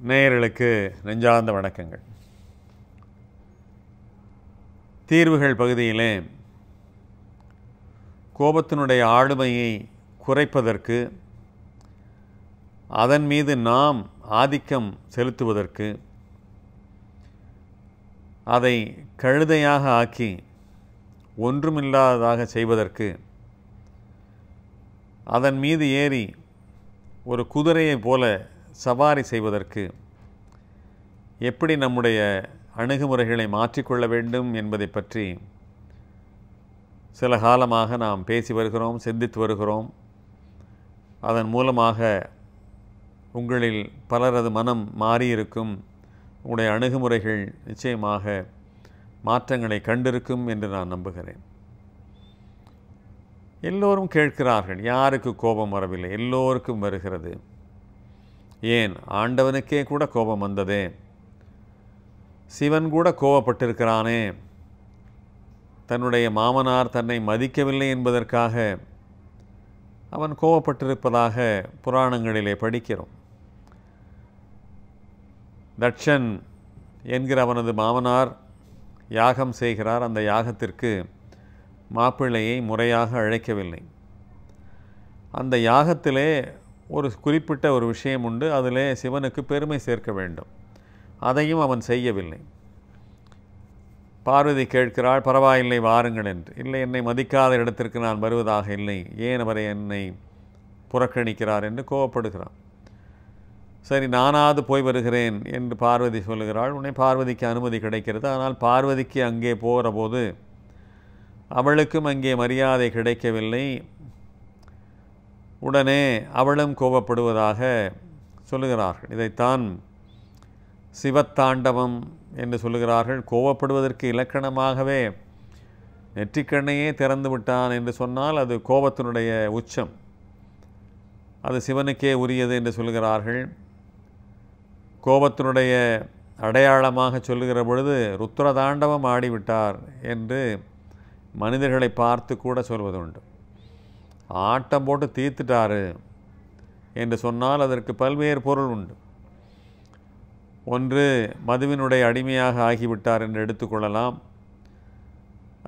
நேயர்களுக்கு நெஞ்சார்ந்த வணக்கங்கள். தீர்வுகள் பகுதியிலே கோபத்தினுடைய ஆளுமையை குறைப்பதற்கு, அதன் மீது நாம் ஆதிக்கம் செலுத்துவதற்கு, அதை கழுதையாக ஆக்கி ஒன்றுமில்லாததாக செய்வதற்கு, அதன் மீது ஏறி ஒரு குதிரையைப் போல சவாரி செய்வதற்கு எப்படி நம்முடைய அணுகுமுறைகளை மாற்றிக்கொள்ள வேண்டும் என்பதை பற்றி சில காலமாக நாம் பேசி வருகிறோம், சிந்தித்து வருகிறோம். அதன் மூலமாக உங்களில் பலரது மனம் மாறியிருக்கும், உங்களுடைய அணுகுமுறைகள் நிச்சயமாக மாற்றங்களை கண்டிருக்கும் என்று நான் நம்புகிறேன். எல்லோரும் கேட்கிறார்கள், யாருக்கு கோபம் வரவில்லை? எல்லோருக்கும் வருகிறது. ஏன், ஆண்டவனுக்கே கூட கோபம் வந்ததே. சிவன் கூட கோபப்பட்டிருக்கிறானே. தன்னுடைய மாமனார் தன்னை மதிக்கவில்லை என்பதற்காக அவன் கோபப்பட்டிருப்பதாக புராணங்களிலே படிக்கிறோம். தட்சன் என்கிற அவனது மாமனார் யாகம் செய்கிறார். அந்த யாகத்திற்கு மாப்பிள்ளையை முறையாக அழைக்கவில்லை. அந்த யாகத்திலே ஒரு குறிப்பிட்ட ஒரு விஷயம் உண்டு, அதிலே சிவனுக்கு பெருமை சேர்க்க வேண்டும். அதையும் அவன் செய்யவில்லை. பார்வதி கேட்கிறாள், பரவாயில்லை வாருங்கள் என்று. இல்லை, என்னை மதிக்காத இடத்திற்கு நான் வருவதாக இல்லை, ஏன் அவரை என்னை புறக்கணிக்கிறார் என்று கோபப்படுகிறான். சரி, நானாவது போய் வருகிறேன் என்று பார்வதி சொல்லுகிறாள். உடனே பார்வதிக்கு அனுமதி கிடைக்கிறது. ஆனால் பார்வதிக்கு அங்கே போகிற போது அவளுக்கும் அங்கே மரியாதை கிடைக்கவில்லை. உடனே அவளும் கோபப்படுவதாக சொல்லுகிறார்கள். இதைத்தான் சிவத்தாண்டவம் என்று சொல்லுகிறார்கள். கோபப்படுவதற்கு இலக்கணமாகவே நெற்றிக்கண்ணையே திறந்து விட்டான் என்று சொன்னால் அது கோபத்தினுடைய உச்சம், அது சிவனுக்கே உரியது என்று சொல்லுகிறார்கள். கோபத்தினுடைய அடையாளமாக சொல்லுகிற பொழுது ருத்ரதாண்டவம் ஆடிவிட்டார் என்று மனிதர்களை பார்த்து கூட சொல்வதுண்டு. ஆட்டம் போட்டு தீர்த்துட்டாரு என்று சொன்னால் அதற்கு பல்வேறு பொருள் உண்டு. ஒன்று, மதுவினுடைய அடிமையாக ஆகிவிட்டார் என்று எடுத்துக்கொள்ளலாம்.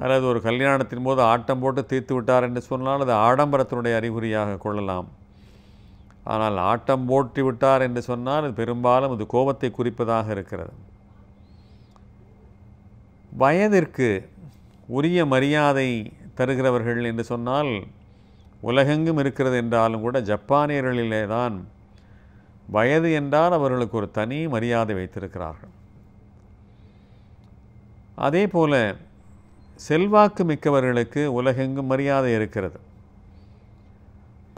அல்லது ஒரு கல்யாணத்தின் போது ஆட்டம் போட்டு தீர்த்து விட்டார் என்று சொன்னால் அது ஆடம்பரத்தினுடைய அறிகுறியாக கொள்ளலாம். ஆனால் ஆட்டம் போட்டு விட்டார் என்று சொன்னால் அது பெரும்பாலும் அது கோபத்தை குறிப்பதாக இருக்கிறது. வயதிற்கு உரிய மரியாதை தருகிறவர்கள் என்று சொன்னால் உலகெங்கும் இருக்கிறது என்றாலும் கூட ஜப்பானியர்களிலே தான் வயது என்றால் அவர்களுக்கு ஒரு தனி மரியாதை வைத்திருக்கிறார்கள். அதே போல செல்வாக்கு மிக்கவர்களுக்கு உலகெங்கும் மரியாதை இருக்கிறது.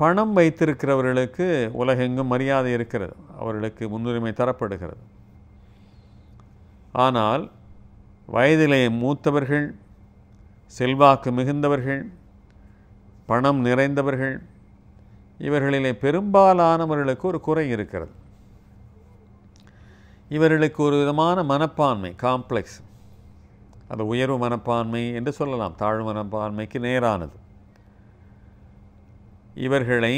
பணம் வைத்திருக்கிறவர்களுக்கு உலகெங்கும் மரியாதை இருக்கிறது, அவர்களுக்கு முன்னுரிமை தரப்படுகிறது. ஆனால் வயதிலே மூத்தவர்கள், செல்வாக்கு மிகுந்தவர்கள், பணம் நிறைந்தவர்கள், இவர்களிலே பெரும்பாலானவர்களுக்கு ஒரு குறை இருக்கிறது. இவர்களுக்கு ஒரு விதமான மனப்பான்மை, காம்ப்ளெக்ஸ், அது உயர்வு மனப்பான்மை என்று சொல்லலாம், தாழ்வு மனப்பான்மைக்கு நேரானது. இவர்களை,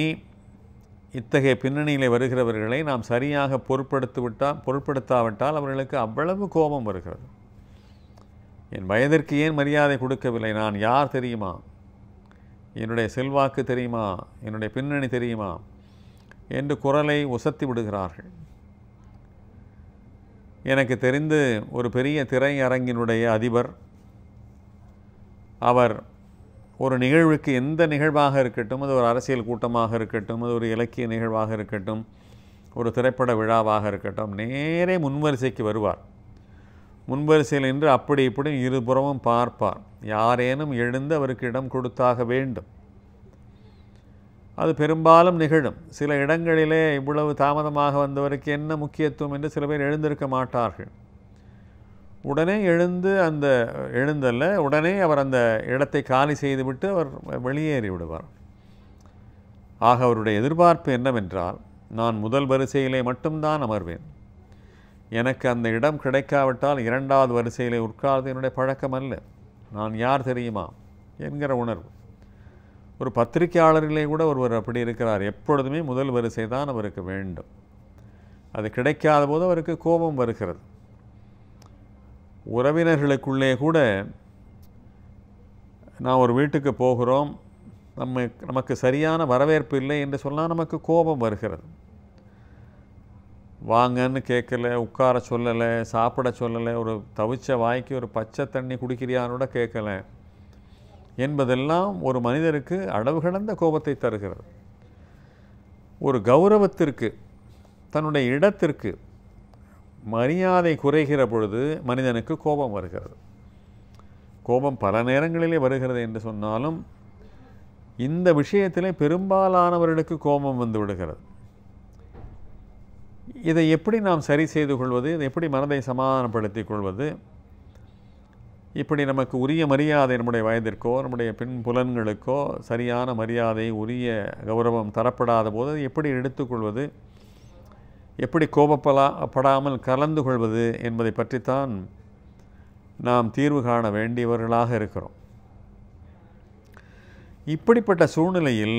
இத்தகைய பின்னணியில் வருகிறவர்களை நாம் சரியாக பொருட்படுத்தாவிட்டால் அவர்களுக்கு அவ்வளவு கோபம் வருகிறது. என் வயதிற்கு ஏன் மரியாதை கொடுக்கவில்லை? நான் யார் தெரியுமா? என்னுடைய செல்வாக்கு தெரியுமா? என்னுடைய பின்னணி தெரியுமா? என்று குரலை உசத்தி விடுகிறார்கள். எனக்கு தெரிந்து ஒரு பெரிய திரையரங்கினுடைய அதிபர், அவர் ஒரு நிகழ்வுக்கு, எந்த நிகழ்வாக இருக்கட்டும், அது ஒரு அரசியல் கூட்டமாக இருக்கட்டும், அது ஒரு இலக்கிய நிகழ்வாக இருக்கட்டும், ஒரு திரைப்பட விழாவாக இருக்கட்டும், நேரே முன்வரிசைக்கு வருவார். முன்வரிசையில் நின்று அப்படி இப்படி இருபுறமும் பார்ப்பார். யாரேனும் எழுந்து அவருக்கு இடம் கொடுத்தாக வேண்டும். அது பெரும்பாலும் நிகழும். சில இடங்களிலே இவ்வளவு தாமதமாக வந்தவருக்கு என்ன முக்கியத்துவம் என்று சில பேர் எழுந்திருக்க மாட்டார்கள். உடனே உடனே அவர் அந்த இடத்தை காலி செய்துவிட்டு அவர் வெளியேறி விடுவார். ஆக அவருடைய எதிர்பார்ப்பு என்னவென்றால், நான் முதல் வரிசையிலே மட்டும்தான் அமர்வேன். எனக்கு அந்த இடம் கிடைக்காவிட்டால் இரண்டாவது வரிசையிலே உட்கார்ந்து என்னுடைய பழக்கம் அல்ல. நான் யார் தெரியுமா என்கிற உணர்வு. ஒரு பத்திரிகையாளர்களே கூட ஒருவர் அப்படி இருக்கிறார். எப்பொழுதுமே முதல் வரிசை தான் அவருக்கு வேண்டும். அது கிடைக்காத போது அவருக்கு கோபம் வருகிறது. உறவினர்களுக்குள்ளே கூட நான் ஒரு வீட்டுக்கு போகிறோம், நமக்கு சரியான வரவேற்பு இல்லை என்று சொன்னால் நமக்கு கோபம் வருகிறது. வாங்கன்னு கேட்கல, உட்கார சொல்லலை, சாப்பிட சொல்லலை, ஒரு தவிச்ச வாய்க்கு ஒரு பச்சை தண்ணி குடிக்கிறியான்னு கூட கேட்கலை என்பதெல்லாம் ஒரு மனிதருக்கு அளவு கடந்த கோபத்தை தருகிறது. ஒரு கௌரவத்திற்கு, தன்னுடைய இடத்திற்கு மரியாதை குறைகிற பொழுது மனிதனுக்கு கோபம் வருகிறது. கோபம் பல நேரங்களிலே வருகிறது என்று சொன்னாலும் இந்த விஷயத்திலே பெரும்பாலானவர்களுக்கு கோபம் வந்து விடுகிறது. இதை எப்படி நாம் சரி செய்து கொள்வது, இதை எப்படி மனதை சமாதானப்படுத்திக் கொள்வது, இப்படி நமக்கு உரிய மரியாதை நம்முடைய வயதிற்கோ நம்முடைய புலன்களுக்கோ சரியான மரியாதை உரிய கௌரவம் தரப்படாத போது எப்படி எடுத்துக்கொள்வது, எப்படி கோபப்படாமல் கலந்து கொள்வது என்பதை பற்றித்தான் நாம் தீர்வு காண வேண்டியவர்களாக இருக்கிறோம். இப்படிப்பட்ட சூழ்நிலையில்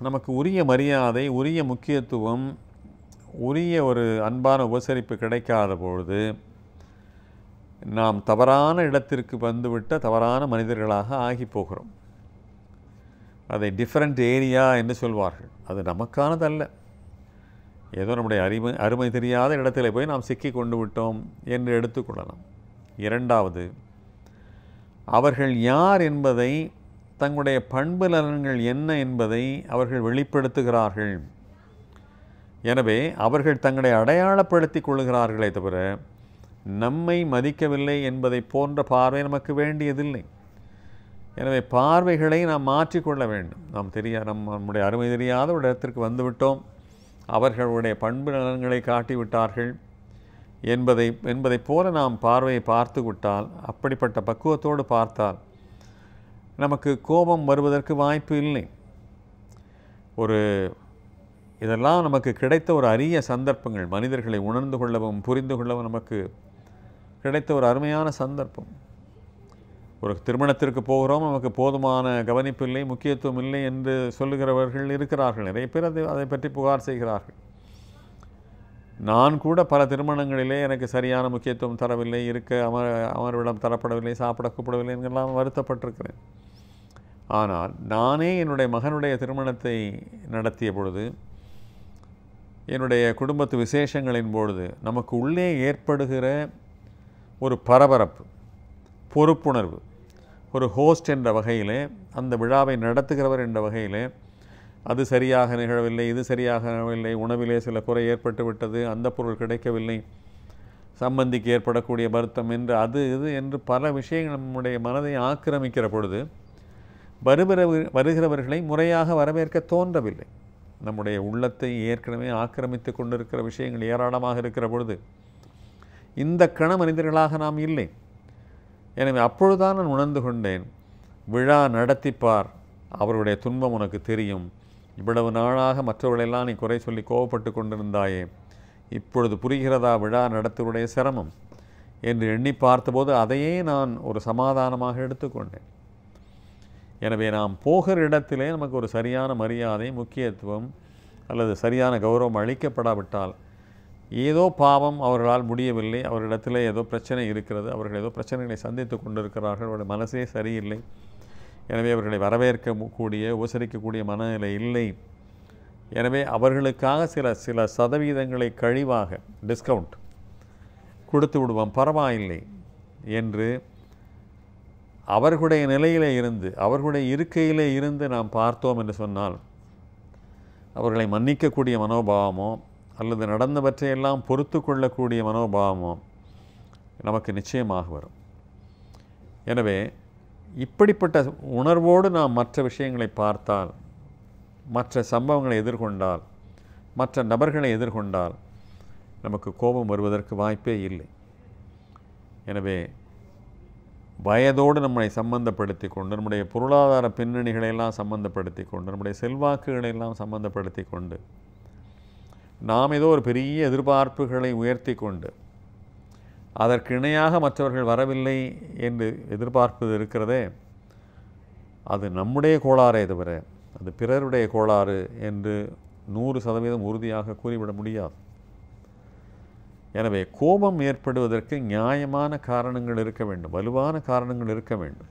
நமக்கு உரிய மரியாதை, உரிய முக்கியத்துவம், உரிய ஒரு அன்பான உபசரிப்பு கிடைக்காத பொழுது நாம் தவறான இடத்திற்கு வந்துவிட்ட தவறான மனிதர்களாக ஆகி போகிறோம். அதை டிஃப்ரெண்ட் ஏரியா என்று சொல்வார்கள். அது நமக்கானதல்ல. ஏதோ நம்முடைய அருமை தெரியாத இடத்துல போய் நாம் சிக்கி கொண்டு விட்டோம் என்று எடுத்துக்கொள்ளலாம். இரண்டாவது, அவர்கள் யார் என்பதை, தங்களுடைய பண்பு நலன்கள் என்ன என்பதை அவர்கள் வெளிப்படுத்துகிறார்கள். எனவே அவர்கள் தங்களை அடையாளப்படுத்திக் கொள்கிறார்களே தவிர நம்மை மதிக்கவில்லை என்பதை போன்ற பார்வை நமக்கு வேண்டியதில்லை. எனவே பார்வைகளை நாம் மாற்றிக்கொள்ள வேண்டும். நம்முடைய அருமை தெரியாத ஒரு இடத்திற்கு வந்துவிட்டோம், அவர்களுடைய பண்பு நலன்களை காட்டிவிட்டார்கள் என்பதை போல நாம் பார்வையை பார்த்து விட்டால், அப்படிப்பட்ட பக்குவத்தோடு பார்த்தால் நமக்கு கோபம் வருவதற்கு வாய்ப்பு இல்லை. இதெல்லாம் நமக்கு கிடைத்த ஒரு அரிய சந்தர்ப்பங்கள். மனிதர்களை உணர்ந்து கொள்ளவும் புரிந்து கொள்ளவும் நமக்கு கிடைத்த ஒரு அருமையான சந்தர்ப்பம். ஒரு திருமணத்திற்கு போகிறோம், நமக்கு போதுமான கவனிப்பு இல்லை, முக்கியத்துவம் இல்லை என்று சொல்லுகிறவர்கள் இருக்கிறார்கள். நிறைய பேர் அதை பற்றி புகார் செய்கிறார்கள். நான் கூட பல திருமணங்களிலே எனக்கு சரியான முக்கியத்துவம் தரவில்லை, அமர்விடம் தரப்படவில்லை, சாப்பிட கூப்பிடவில்லை என்றெல்லாம் வருத்தப்பட்டிருக்கிறேன். ஆனால் நானே என்னுடைய மகனுடைய திருமணத்தை நடத்திய பொழுது, என்னுடைய குடும்பத்து விசேஷங்களின் பொழுது நமக்கு உள்ளே ஏற்படுகிற ஒரு பரபரப்பு, பொறுப்புணர்வு, ஒரு ஹோஸ்ட் என்ற வகையிலே, அந்த விழாவை நடத்துகிறவர் என்ற வகையிலே, அது சரியாக நிகழவில்லை, இது சரியாக நிகழவில்லை, உணவிலே சில குறை ஏற்பட்டு விட்டது, அந்த பொருள் கிடைக்கவில்லை, சம்பந்திக்கு ஏற்படக்கூடிய வருத்தம் என்று அது இது என்று பல விஷயங்கள் நம்முடைய மனதை ஆக்கிரமிக்கிற பொழுது வருகிறவர்களை முறையாக வரவேற்க தோன்றவில்லை. நம்முடைய உள்ளத்தை ஏற்கனவே ஆக்கிரமித்து கொண்டிருக்கிற விஷயங்கள் ஏராளமாக இருக்கிற பொழுது இந்த கண மனிதர்களாக நாம் இல்லை. எனவே அப்பொழுதுதான் நான் உணர்ந்து கொண்டேன், விழா நடத்திப்பார், அவருடைய துன்பம் உனக்கு தெரியும். இவ்வளவு நாளாக மற்றவர்களெல்லாம் நீ குறை சொல்லி கோவப்பட்டு கொண்டிருந்தாயே, இப்பொழுது புரிகிறதா விழா நடத்துவருடைய சிரமம் என்று எண்ணி பார்த்தபோது அதையே நான் ஒரு சமாதானமாக எடுத்துக்கொண்டேன். எனவே நாம் போகிற இடத்திலே நமக்கு ஒரு சரியான மரியாதை, முக்கியத்துவம் அல்லது சரியான கௌரவம் அளிக்கப்படாவிட்டால் ஏதோ பாவம் அவர்களால் முடியவில்லை, அவர்களிடத்தில் ஏதோ பிரச்சனை இருக்கிறது, அவர்கள் ஏதோ பிரச்சனைகளை சந்தித்து கொண்டிருக்கிறார்கள், அவருடைய மனசே சரியில்லை, எனவே அவர்களை வரவேற்கக்கூடிய உபசரிக்கக்கூடிய மனநிலை இல்லை, எனவே அவர்களுக்காக சில சதவீதங்களை கழிவாக டிஸ்கவுண்ட் கொடுத்து விடுவோம், பரவாயில்லை என்று அவர்களுடைய நிலையிலே இருந்து, அவர்களுடைய இருக்கையிலே இருந்து நாம் பார்த்தோம் என்று சொன்னால் அவர்களை மன்னிக்கக்கூடிய மனோபாவமோ அல்லது நடந்தவற்றையெல்லாம் பொறுத்து கொள்ளக்கூடிய மனோபாவமோ நமக்கு நிச்சயமாக வரும். எனவே இப்படிப்பட்ட உணர்வோடு நாம் மற்ற விஷயங்களை பார்த்தால், மற்ற சம்பவங்களை எதிர்கொண்டால், மற்ற நபர்களை எதிர்கொண்டால் நமக்கு கோபம் வருவதற்கு வாய்ப்பே இல்லை. எனவே வயதோடு நம்மை சம்பந்தப்படுத்தி கொண்டு, நம்முடைய பொருளாதார பின்னணிகளையெல்லாம் சம்பந்தப்படுத்தி கொண்டு, நம்முடைய செல்வாக்குகளையெல்லாம் சம்பந்தப்படுத்தி கொண்டு, நாம் ஏதோ ஒரு பெரிய எதிர்பார்ப்புகளை உயர்த்தி கொண்டு அதற்கு இணையாக மற்றவர்கள் வரவில்லை என்று எதிர்பார்ப்பது இருக்கிறதே, அது நம்முடைய கோளாறே தவிர அது பிறருடைய கோளாறு என்று 100% உறுதியாக கூறிவிட முடியாது. எனவே கோபம் ஏற்படுவதற்கு நியாயமான காரணங்கள் இருக்க வேண்டும், வலுவான காரணங்கள் இருக்க வேண்டும்.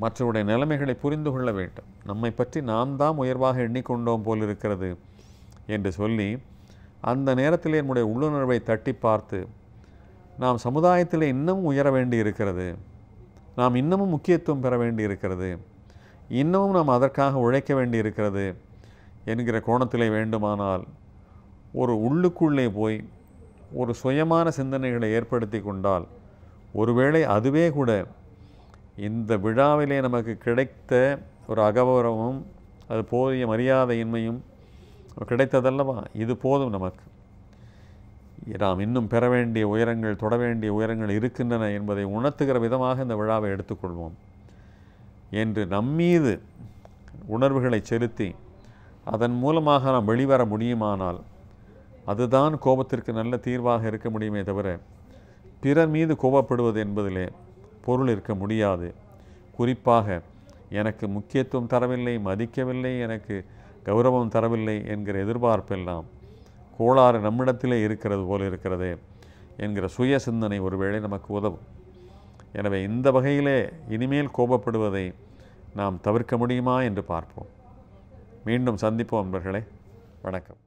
மற்றவருடைய நிலைமைகளை புரிந்து கொள்ள வேண்டும். நம்மை பற்றி நாம் தான் உயர்வாக எண்ணிக்கொண்டோம் போல் இருக்கிறது என்று சொல்லி அந்த நேரத்தில் என்னுடைய உள்ளுணர்வை தட்டி பார்த்து, நாம் சமுதாயத்தில் இன்னமும் உயர வேண்டி இருக்கிறது, நாம் இன்னமும் முக்கியத்துவம் பெற வேண்டி இருக்கிறது, இன்னமும் நாம் அதற்காக உழைக்க வேண்டி இருக்கிறது என்கிற கோணத்திலே வேண்டுமானால் ஒரு உள்ளுக்குள்ளே போய் ஒரு சுயமான சிந்தனைகளை ஏற்படுத்தி கொண்டால், ஒருவேளை அதுவே கூட இந்த விழாவிலே நமக்கு கிடைத்த ஒரு அகௌரவமும் அது போதிய மரியாதையின்மையும் கிடைத்ததல்லவா, இது போதும் நமக்கு. நாம் இன்னும் பெற வேண்டிய உயரங்கள், தொட வேண்டிய உயரங்கள் இருக்கின்றன என்பதை உணர்த்துகிற விதமாக இந்த விழாவை எடுத்துக்கொள்வோம் என்று நம்மீது உணர்வுகளை செலுத்தி அதன் மூலமாக நாம் வெளிவர முடியுமானால் அதுதான் கோபத்திற்கு நல்ல தீர்வாக இருக்க முடியுமே தவிர பிறர் மீது கோபப்படுவது என்பதிலே பொருள் இருக்க முடியாது. குறிப்பாக எனக்கு முக்கியத்துவம் தரவில்லை, மதிக்கவில்லை, எனக்கு கௌரவம் தரவில்லை என்கிற எதிர்பார்ப்பெல்லாம் கோளாறு நம்மிடத்திலே இருக்கிறது போல இருக்கிறதே என்கிற சுய சிந்தனை ஒருவேளை நமக்கு உதவும். எனவே இந்த வகையிலே இனிமேல் கோபப்படுவதை நாம் தவிர்க்க முடியுமா என்று பார்ப்போம். மீண்டும் சந்திப்போம் நண்பர்களே. வணக்கம்.